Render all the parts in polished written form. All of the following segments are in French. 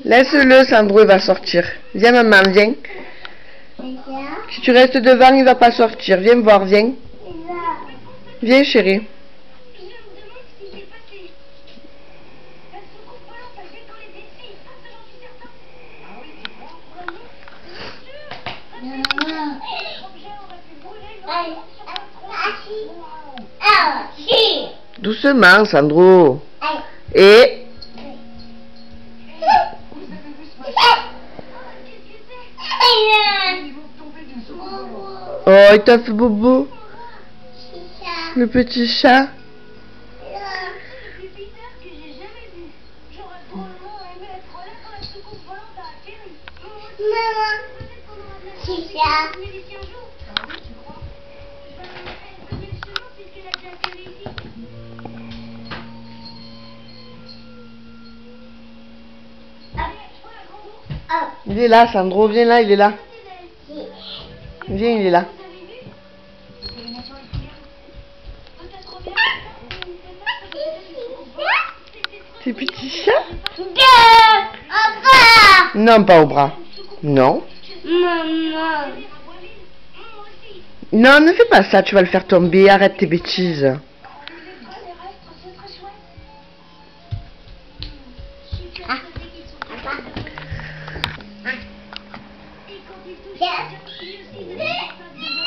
Laisse-le, Sandro, il va sortir. Viens, maman, viens. Si tu restes devant, il va pas sortir. Viens me voir, viens. Viens, chérie. Doucement, Sandro. Et... Oh, il t'a fait bobo. Le petit chat. Il est là, Sandro, viens là, il est là. Viens, il est là. Tes petits chats? Non, pas au bras. Non. Non, ne fais pas ça, tu vas le faire tomber. Arrête tes bêtises.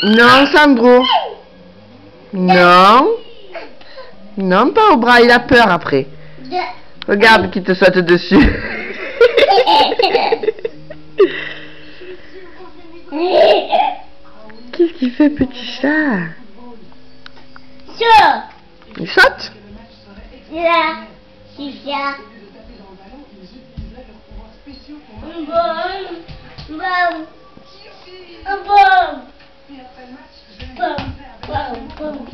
Non, Sandro. Non. Non, pas au bras, il a peur après. Regarde qu'il te saute dessus. Qu'est-ce qu'il fait, petit chat? Il saute? Bon.